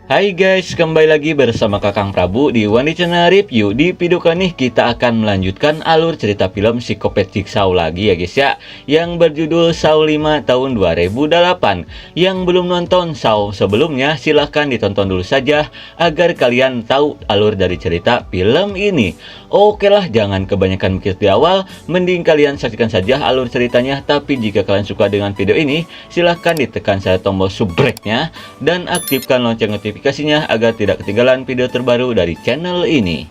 Hai guys, kembali lagi bersama Kakang Prabu di One Channel Review. Di video kali ini kita akan melanjutkan alur cerita film Psikopat Jigsaw lagi ya guys ya, yang berjudul Saw 5 tahun 2008. Yang belum nonton Saw sebelumnya, silahkan ditonton dulu saja agar kalian tahu alur dari cerita film ini. Oke lah, jangan kebanyakan mikir di awal, mending kalian saksikan saja alur ceritanya. Tapi jika kalian suka dengan video ini, silahkan ditekan saja tombol subscribe-nya dan aktifkan lonceng notifikasinya agar tidak ketinggalan video terbaru dari channel ini.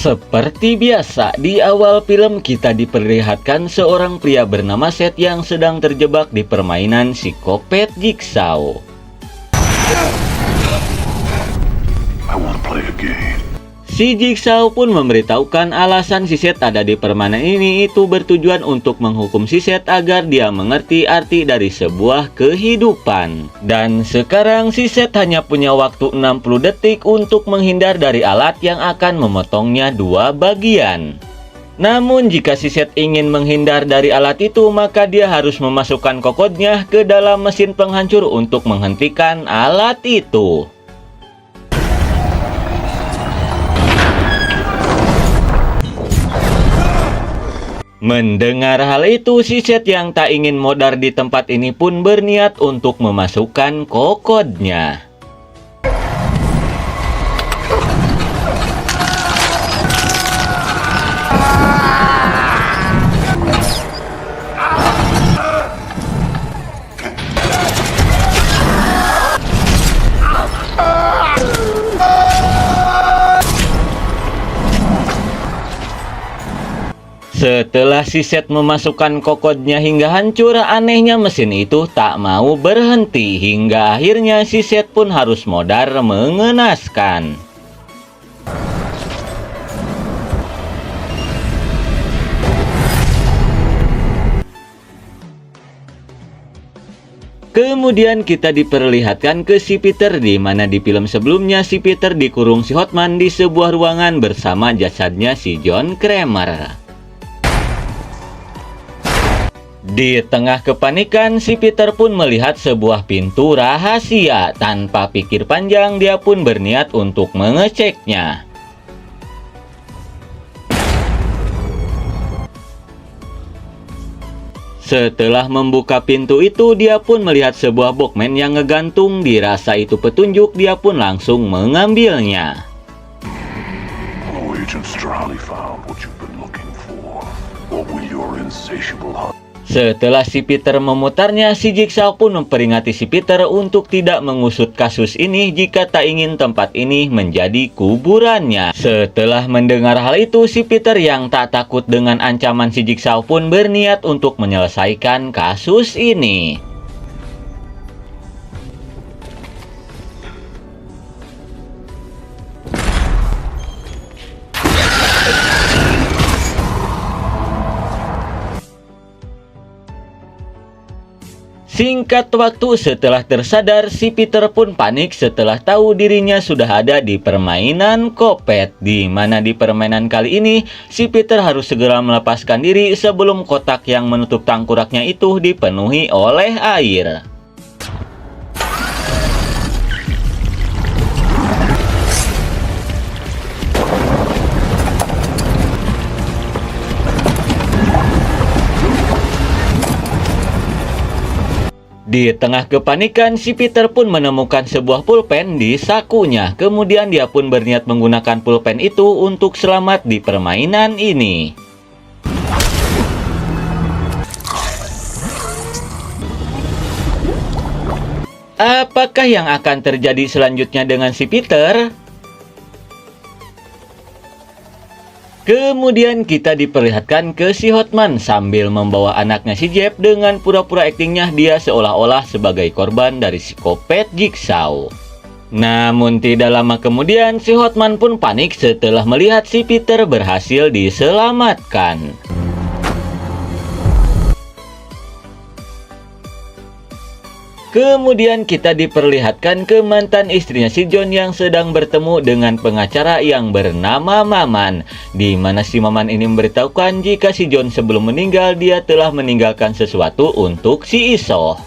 Seperti biasa, di awal film kita diperlihatkan seorang pria bernama Seth yang sedang terjebak di permainan Psikopat Jigsaw. Si Jigsaw pun memberitahukan alasan si Seth ada di permainan ini itu bertujuan untuk menghukum si Seth agar dia mengerti arti dari sebuah kehidupan. Dan sekarang si Seth hanya punya waktu 60 detik untuk menghindar dari alat yang akan memotongnya dua bagian. Namun jika si Seth ingin menghindar dari alat itu, maka dia harus memasukkan kokodnya ke dalam mesin penghancur untuk menghentikan alat itu. Mendengar hal itu, si Seth yang tak ingin modar di tempat ini pun berniat untuk memasukkan kokodnya. Setelah si Seth memasukkan kokodnya hingga hancur, anehnya mesin itu tak mau berhenti hingga akhirnya si Seth pun harus modar mengenaskan. Kemudian kita diperlihatkan ke si Peter, di mana di film sebelumnya si Peter dikurung si Hotman di sebuah ruangan bersama jasadnya si John Kramer. Di tengah kepanikan, si Peter pun melihat sebuah pintu rahasia. Tanpa pikir panjang, dia pun berniat untuk mengeceknya. Setelah membuka pintu itu, dia pun melihat sebuah Walkman yang ngegantung. Dirasa itu petunjuk, dia pun langsung mengambilnya. Setelah si Peter memutarnya, si Jigsaw pun memperingati si Peter untuk tidak mengusut kasus ini jika tak ingin tempat ini menjadi kuburannya. Setelah mendengar hal itu, si Peter yang tak takut dengan ancaman si Jigsaw pun berniat untuk menyelesaikan kasus ini. Singkat waktu setelah tersadar, si Peter pun panik setelah tahu dirinya sudah ada di permainan Kopet. Di mana di permainan kali ini, si Peter harus segera melepaskan diri sebelum kotak yang menutup tengkoraknya itu dipenuhi oleh air. Di tengah kepanikan, si Peter pun menemukan sebuah pulpen di sakunya. Kemudian dia pun berniat menggunakan pulpen itu untuk selamat di permainan ini. Apakah yang akan terjadi selanjutnya dengan si Peter? Kemudian kita diperlihatkan ke si Hotman sambil membawa anaknya si Jeff dengan pura-pura aktingnya dia seolah-olah sebagai korban dari Psikopat Jigsaw. Namun tidak lama kemudian si Hotman pun panik setelah melihat si Peter berhasil diselamatkan. Kemudian kita diperlihatkan ke mantan istrinya si John yang sedang bertemu dengan pengacara yang bernama Maman, di mana si Maman ini memberitahukan jika si John sebelum meninggal dia telah meninggalkan sesuatu untuk si Isoh.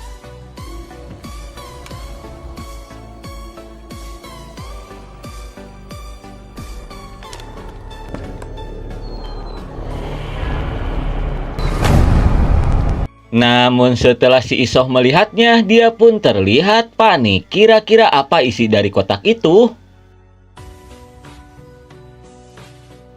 Namun setelah si Isoh melihatnya, dia pun terlihat panik. Kira-kira apa isi dari kotak itu?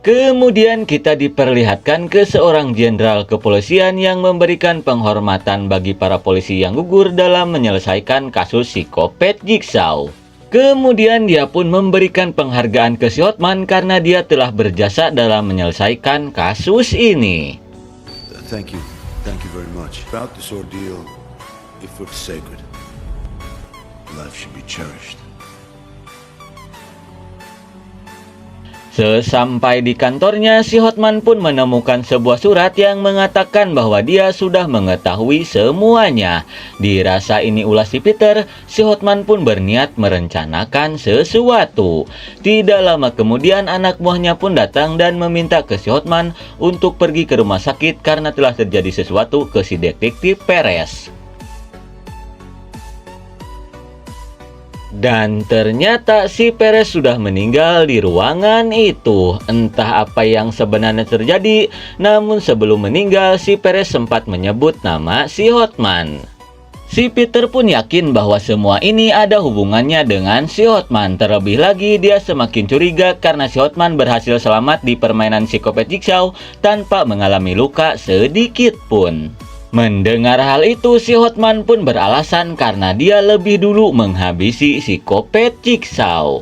Kemudian kita diperlihatkan ke seorang jenderal kepolisian yang memberikan penghormatan bagi para polisi yang gugur dalam menyelesaikan kasus psikopat Jigsaw. Kemudian dia pun memberikan penghargaan ke si Hotman karena dia telah berjasa dalam menyelesaikan kasus ini. Thank you. Thank you very much. About this ordeal, if it's sacred, life should be cherished. Sesampai di kantornya, si Hotman pun menemukan sebuah surat yang mengatakan bahwa dia sudah mengetahui semuanya. Dirasa ini ulah si Peter, si Hotman pun berniat merencanakan sesuatu. Tidak lama kemudian anak buahnya pun datang dan meminta ke si Hotman untuk pergi ke rumah sakit karena telah terjadi sesuatu ke si detektif Perez. Dan ternyata si Perez sudah meninggal di ruangan itu. Entah apa yang sebenarnya terjadi, namun sebelum meninggal si Perez sempat menyebut nama si Hotman. Si Peter pun yakin bahwa semua ini ada hubungannya dengan si Hotman. Terlebih lagi dia semakin curiga karena si Hotman berhasil selamat di permainan psikopat Jigsaw tanpa mengalami luka sedikit pun. Mendengar hal itu, si Hotman pun beralasan karena dia lebih dulu menghabisi psikopat Jigsaw.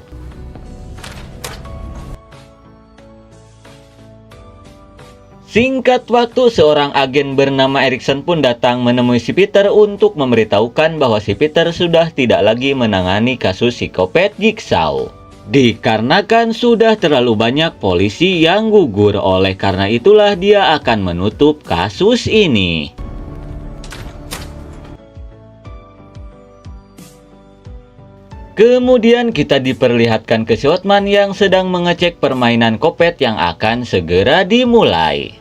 Singkat waktu, seorang agen bernama Erikson pun datang menemui si Peter untuk memberitahukan bahwa si Peter sudah tidak lagi menangani kasus psikopat Jigsaw. Dikarenakan sudah terlalu banyak polisi yang gugur, oleh karena itulah dia akan menutup kasus ini. Kemudian kita diperlihatkan ke si Hotman yang sedang mengecek permainan kopet yang akan segera dimulai.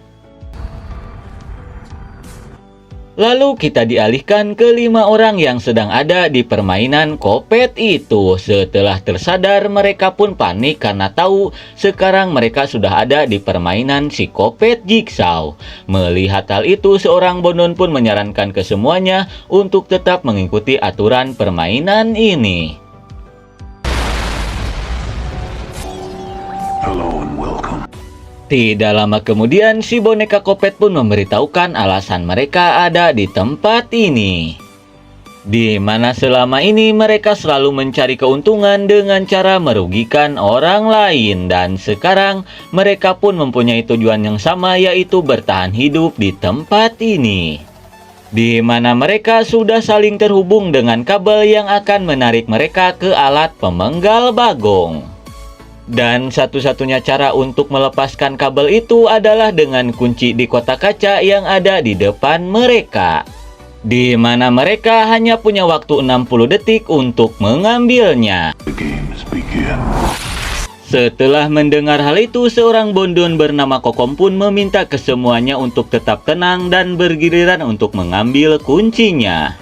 Lalu kita dialihkan ke 5 orang yang sedang ada di permainan kopet itu. Setelah tersadar, mereka pun panik karena tahu sekarang mereka sudah ada di permainan psikopat Jigsaw. Melihat hal itu, seorang Bondon pun menyarankan ke semuanya untuk tetap mengikuti aturan permainan ini. Hello and welcome. Tidak lama kemudian, si boneka kopet pun memberitahukan alasan mereka ada di tempat ini. Di mana selama ini mereka selalu mencari keuntungan dengan cara merugikan orang lain. Dan sekarang mereka pun mempunyai tujuan yang sama, yaitu bertahan hidup di tempat ini. Di mana mereka sudah saling terhubung dengan kabel yang akan menarik mereka ke alat pemenggal bagong. Dan satu-satunya cara untuk melepaskan kabel itu adalah dengan kunci di kotak kaca yang ada di depan mereka. Di mana mereka hanya punya waktu 60 detik untuk mengambilnya. The games begin. Setelah mendengar hal itu, seorang Bondon bernama Kokom pun meminta ke semuanya untuk tetap tenang dan bergiliran untuk mengambil kuncinya.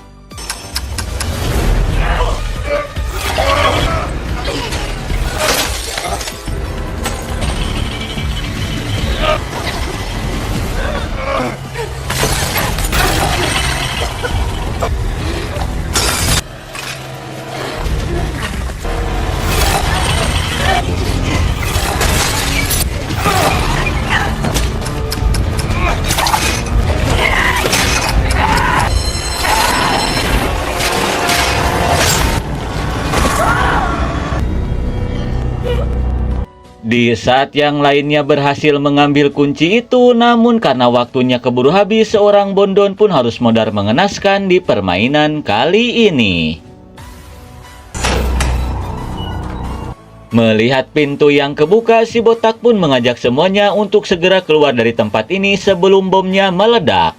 Di saat yang lainnya berhasil mengambil kunci itu, namun karena waktunya keburu habis, seorang Bondon pun harus modar mengenaskan di permainan kali ini. Melihat pintu yang kebuka, si botak pun mengajak semuanya untuk segera keluar dari tempat ini sebelum bomnya meledak.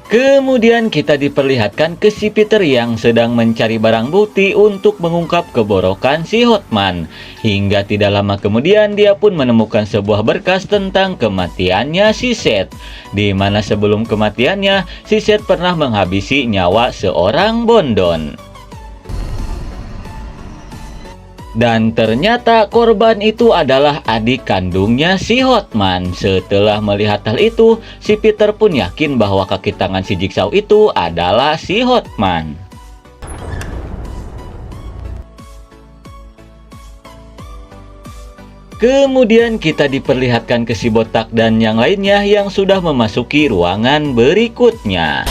Kemudian kita diperlihatkan ke si Peter yang sedang mencari barang bukti untuk mengungkap keborokan si Hotman. Hingga tidak lama kemudian dia pun menemukan sebuah berkas tentang kematiannya si Seth. Di mana sebelum kematiannya, si Seth pernah menghabisi nyawa seorang bondon. Dan ternyata korban itu adalah adik kandungnya si Hotman. Setelah melihat hal itu, si Peter pun yakin bahwa kaki tangan si Jigsaw itu adalah si Hotman. Kemudian kita diperlihatkan ke si botak dan yang lainnya yang sudah memasuki ruangan berikutnya.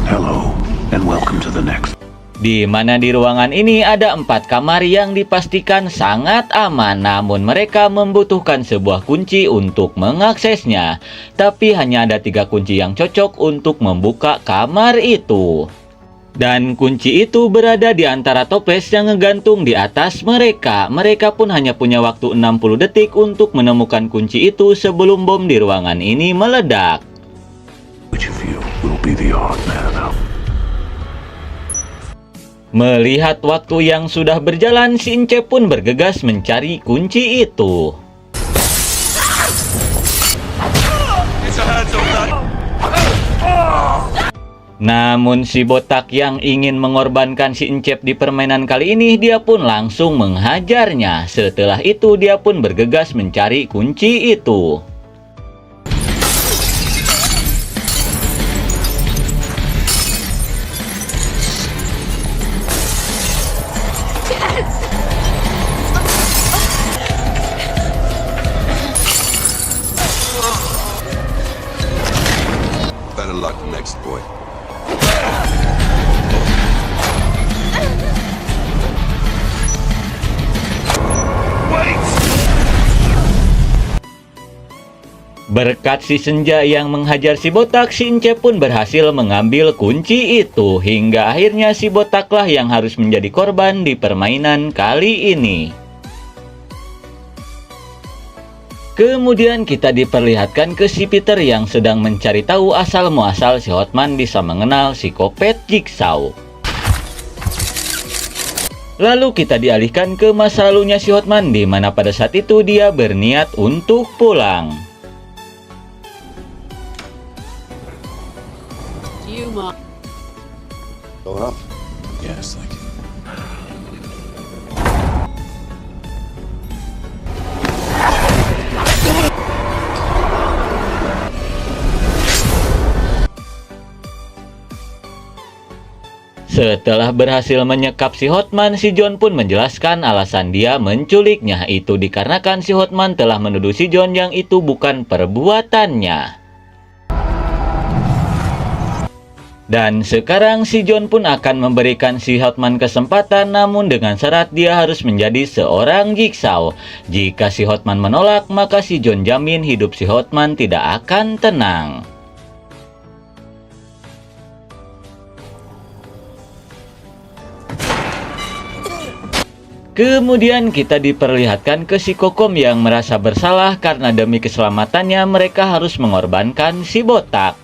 Hello, and welcome to the next. Di mana di ruangan ini ada 4 kamar yang dipastikan sangat aman, namun mereka membutuhkan sebuah kunci untuk mengaksesnya. Tapi hanya ada 3 kunci yang cocok untuk membuka kamar itu. Dan kunci itu berada di antara toples yang ngegantung di atas mereka. Mereka pun hanya punya waktu 60 detik untuk menemukan kunci itu sebelum bom di ruangan ini meledak. Which of you will be the odd man out? Melihat waktu yang sudah berjalan, si Ince pun bergegas mencari kunci itu. Namun si botak yang ingin mengorbankan si Encep di permainan kali ini, dia pun langsung menghajarnya. Setelah itu dia pun bergegas mencari kunci itu. Better luck next, boy. Berkat si Senja yang menghajar si botak, si Ince pun berhasil mengambil kunci itu. Hingga akhirnya si botaklah yang harus menjadi korban di permainan kali ini. Kemudian kita diperlihatkan ke si Peter yang sedang mencari tahu asal-muasal si Hotman bisa mengenal psikopat Jigsaw. Lalu kita dialihkan ke masa lalunya si Hotman, di mana pada saat itu dia berniat untuk pulang. Going up. Yes, thank you. Setelah berhasil menyekap si Hotman, si John pun menjelaskan alasan dia menculiknya. Itu dikarenakan si Hotman telah menuduh si John yang itu bukan perbuatannya. Dan sekarang si John pun akan memberikan si Hotman kesempatan, namun dengan syarat dia harus menjadi seorang Jigsaw. Jika si Hotman menolak, maka si John jamin hidup si Hotman tidak akan tenang. Kemudian kita diperlihatkan ke si Kokom yang merasa bersalah karena demi keselamatannya mereka harus mengorbankan si botak.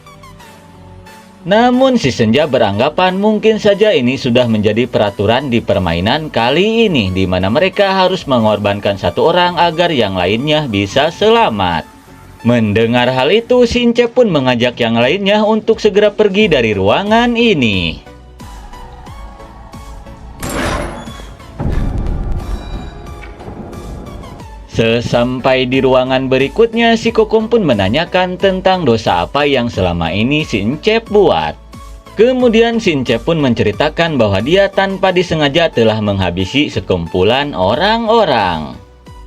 Namun si Senja beranggapan mungkin saja ini sudah menjadi peraturan di permainan kali ini, di mana mereka harus mengorbankan satu orang agar yang lainnya bisa selamat. Mendengar hal itu, si Ince pun mengajak yang lainnya untuk segera pergi dari ruangan ini. Sesampai di ruangan berikutnya, si Kokom pun menanyakan tentang dosa apa yang selama ini si Encep buat. Kemudian si Encep pun menceritakan bahwa dia tanpa disengaja telah menghabisi sekumpulan orang-orang.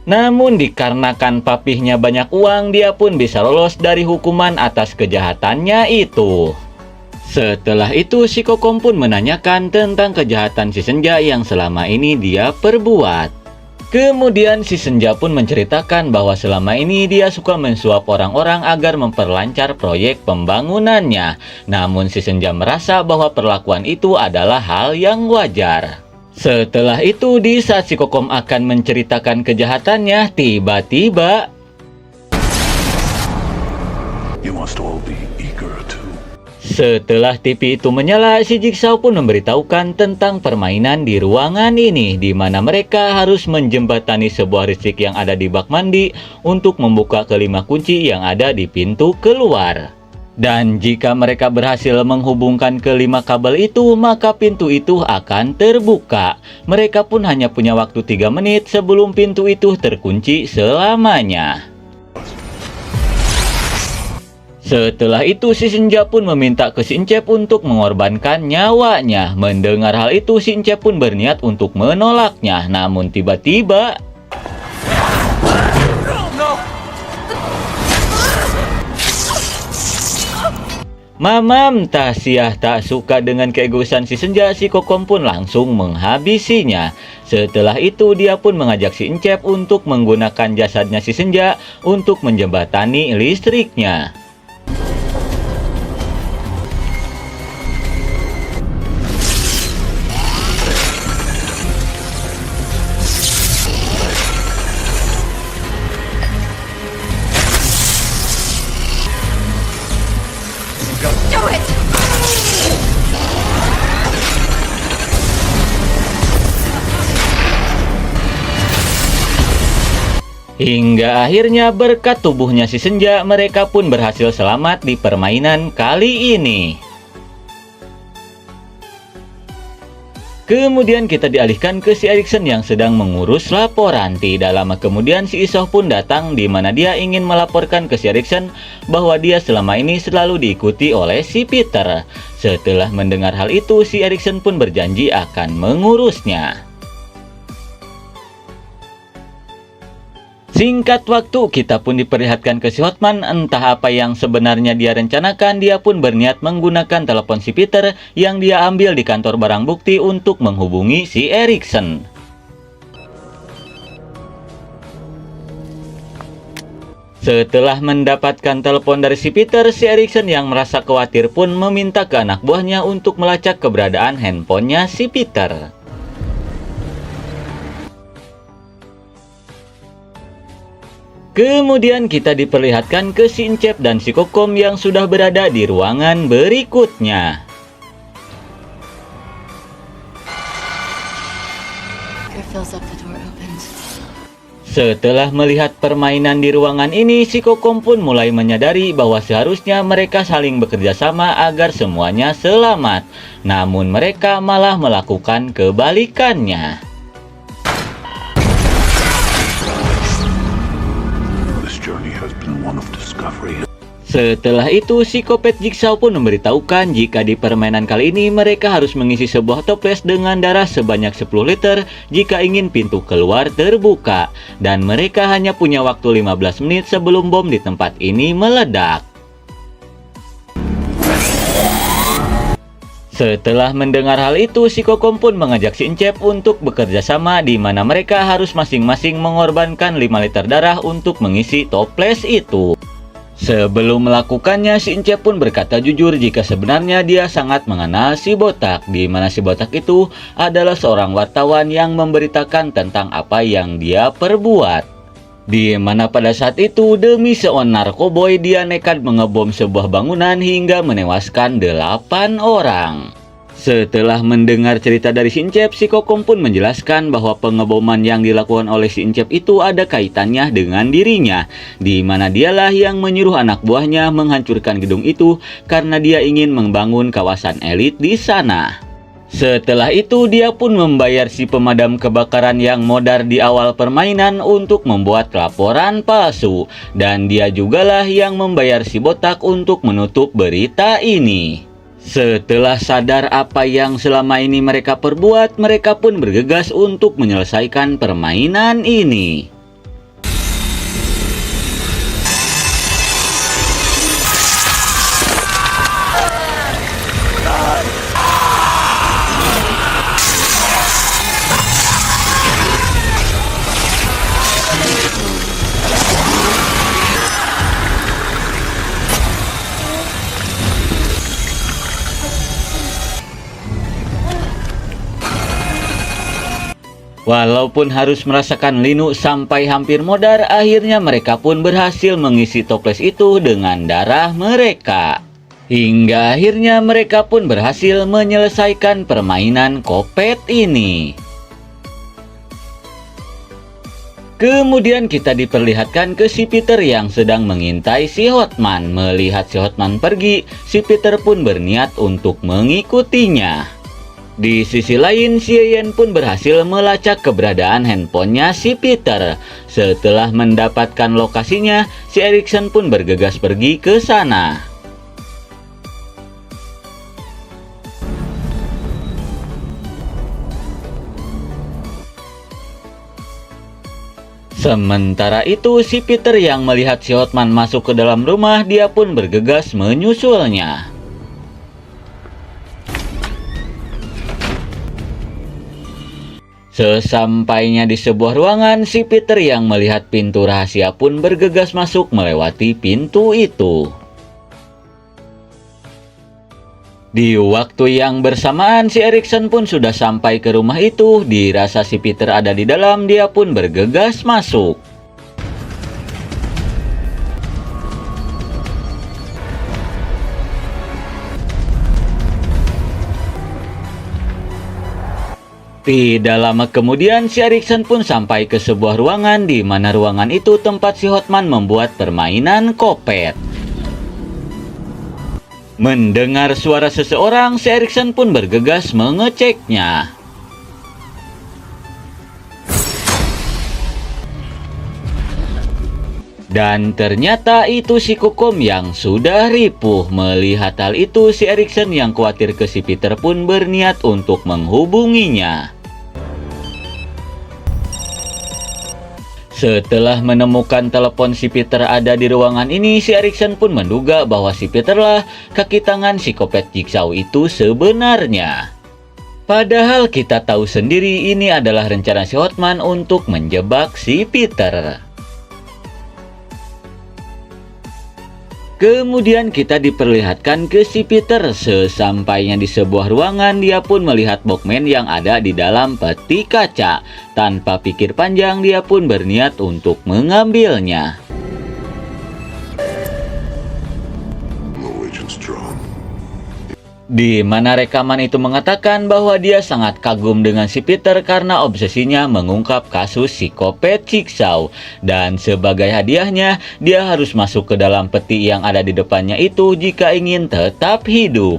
Namun dikarenakan papihnya banyak uang, dia pun bisa lolos dari hukuman atas kejahatannya itu. Setelah itu, si Kokom pun menanyakan tentang kejahatan si Senja yang selama ini dia perbuat. Kemudian si Senja pun menceritakan bahwa selama ini dia suka mensuap orang-orang agar memperlancar proyek pembangunannya. Namun si Senja merasa bahwa perlakuan itu adalah hal yang wajar. Setelah itu, di saat si Kokom akan menceritakan kejahatannya, tiba-tiba You must all be eager to. Setelah TV itu menyala, si Jigsaw pun memberitahukan tentang permainan di ruangan ini, di mana mereka harus menjembatani sebuah listrik yang ada di bak mandi untuk membuka kelima kunci yang ada di pintu keluar. Dan jika mereka berhasil menghubungkan kelima kabel itu, maka pintu itu akan terbuka. Mereka pun hanya punya waktu 3 menit sebelum pintu itu terkunci selamanya. Setelah itu si Senja pun meminta ke si Incep untuk mengorbankan nyawanya. Mendengar hal itu si Incep pun berniat untuk menolaknya. Namun tiba-tiba Mamam Tahsiah tak suka dengan keegoisan si Senja, si Kokom pun langsung menghabisinya. Setelah itu dia pun mengajak si Incep untuk menggunakan jasadnya si Senja untuk menjembatani listriknya. Do it! Hingga akhirnya berkat tubuhnya si Senja, mereka pun berhasil selamat di permainan kali ini. Kemudian kita dialihkan ke si Erikson yang sedang mengurus laporan. Tidak lama kemudian si Isoh pun datang, di mana dia ingin melaporkan ke si Erikson bahwa dia selama ini selalu diikuti oleh si Peter. Setelah mendengar hal itu, si Erikson pun berjanji akan mengurusnya. Singkat waktu, kita pun diperlihatkan ke si Hotman. Entah apa yang sebenarnya dia rencanakan, dia pun berniat menggunakan telepon si Peter yang dia ambil di kantor barang bukti untuk menghubungi si Erikson. Setelah mendapatkan telepon dari si Peter, si Erikson yang merasa khawatir pun meminta ke anak buahnya untuk melacak keberadaan handphonenya si Peter. Kemudian kita diperlihatkan ke si Incep dan si Kokom yang sudah berada di ruangan berikutnya. Setelah melihat permainan di ruangan ini, si Kokom pun mulai menyadari bahwa seharusnya mereka saling bekerja sama agar semuanya selamat. Namun mereka malah melakukan kebalikannya. Setelah itu, si Kopet Jigsaw pun memberitahukan jika di permainan kali ini mereka harus mengisi sebuah toples dengan darah sebanyak 10 liter jika ingin pintu keluar terbuka. Dan mereka hanya punya waktu 15 menit sebelum bom di tempat ini meledak. Setelah mendengar hal itu, si Kokom pun mengajak si Incep untuk bekerja sama, di mana mereka harus masing-masing mengorbankan 5 liter darah untuk mengisi toples itu. Sebelum melakukannya, si Incep pun berkata jujur jika sebenarnya dia sangat mengenal si Botak, di mana si Botak itu adalah seorang wartawan yang memberitakan tentang apa yang dia perbuat. Di mana pada saat itu demi seonar koboi dia nekat mengebom sebuah bangunan hingga menewaskan 8 orang. Setelah mendengar cerita dari si Incep, si Kokom pun menjelaskan bahwa pengeboman yang dilakukan oleh si Incep itu ada kaitannya dengan dirinya, di mana dialah yang menyuruh anak buahnya menghancurkan gedung itu karena dia ingin membangun kawasan elit di sana. Setelah itu dia pun membayar si pemadam kebakaran yang modar di awal permainan untuk membuat laporan palsu, dan dia jugalah yang membayar si Botak untuk menutup berita ini. Setelah sadar apa yang selama ini mereka perbuat, mereka pun bergegas untuk menyelesaikan permainan ini. Walaupun harus merasakan linu sampai hampir modar, akhirnya mereka pun berhasil mengisi toples itu dengan darah mereka. Hingga akhirnya mereka pun berhasil menyelesaikan permainan kopet ini. Kemudian kita diperlihatkan ke si Peter yang sedang mengintai si Hotman. Melihat si Hotman pergi, si Peter pun berniat untuk mengikutinya. Di sisi lain, si Yen pun berhasil melacak keberadaan handphonenya si Peter. Setelah mendapatkan lokasinya, si Erikson pun bergegas pergi ke sana. Sementara itu, si Peter yang melihat si Hotman masuk ke dalam rumah, dia pun bergegas menyusulnya. Sesampainya di sebuah ruangan, si Peter yang melihat pintu rahasia pun bergegas masuk melewati pintu itu. Di waktu yang bersamaan, si Erikson pun sudah sampai ke rumah itu. Dirasa si Peter ada di dalam, dia pun bergegas masuk. Tidak lama kemudian, si Erikson pun sampai ke sebuah ruangan di mana ruangan itu tempat si Hotman membuat permainan kopet. Mendengar suara seseorang, si Erikson pun bergegas mengeceknya. Dan ternyata itu si Kokom yang sudah ripuh. Melihat hal itu, si Erikson yang khawatir ke si Peter pun berniat untuk menghubunginya. Setelah menemukan telepon si Peter ada di ruangan ini, si Erikson pun menduga bahwa si Peter lah kaki tangan psikopat Jigsaw itu sebenarnya. Padahal kita tahu sendiri ini adalah rencana si Hotman untuk menjebak si Peter. Kemudian kita diperlihatkan ke si Peter. Sesampainya di sebuah ruangan, dia pun melihat Bogman yang ada di dalam peti kaca. Tanpa pikir panjang, dia pun berniat untuk mengambilnya. Di mana rekaman itu mengatakan bahwa dia sangat kagum dengan si Peter karena obsesinya mengungkap kasus psikopat Jigsaw. Dan sebagai hadiahnya, dia harus masuk ke dalam peti yang ada di depannya itu jika ingin tetap hidup.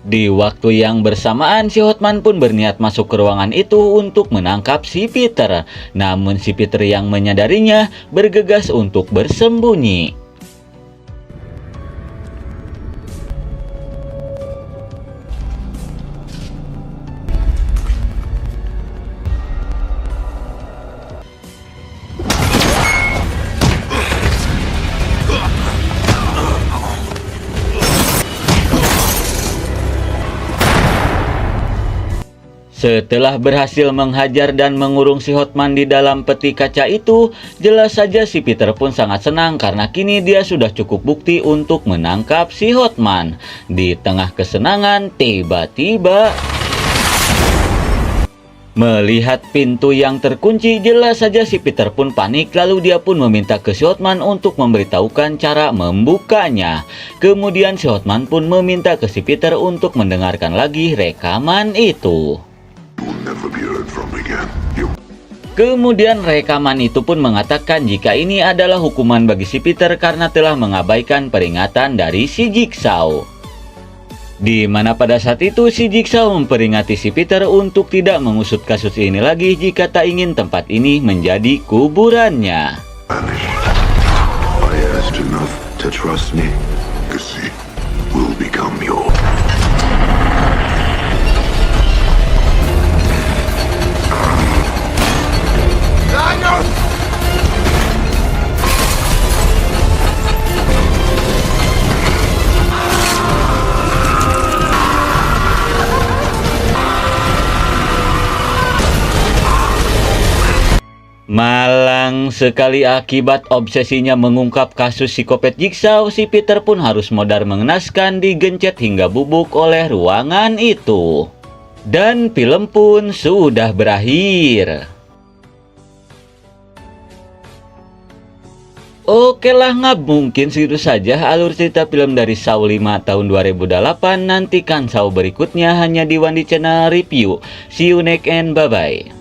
Di waktu yang bersamaan, si Hotman pun berniat masuk ke ruangan itu untuk menangkap si Peter. Namun si Peter yang menyadarinya bergegas untuk bersembunyi. Setelah berhasil menghajar dan mengurung si Hotman di dalam peti kaca itu, jelas saja si Peter pun sangat senang karena kini dia sudah cukup bukti untuk menangkap si Hotman. Di tengah kesenangan, tiba-tiba melihat pintu yang terkunci, jelas saja si Peter pun panik. Lalu dia pun meminta ke si Hotman untuk memberitahukan cara membukanya. Kemudian si Hotman pun meminta ke si Peter untuk mendengarkan lagi rekaman itu. Kemudian rekaman itu pun mengatakan jika ini adalah hukuman bagi si Peter karena telah mengabaikan peringatan dari si Jigsaw. Di mana pada saat itu si Jigsaw memperingati si Peter untuk tidak mengusut kasus ini lagi jika tak ingin tempat ini menjadi kuburannya. I asked enough to trust me. Legacy will become yours. Malang sekali akibat obsesinya mengungkap kasus psikopat Jigsaw, si Peter pun harus modar mengenaskan, digencet hingga bubuk oleh ruangan itu. Dan film pun sudah berakhir. Oke lah, nggak mungkin segitu saja alur cerita film dari Saw 5 tahun 2008. Nantikan Saw berikutnya hanya di Wandi Channel Review. See you next and bye-bye.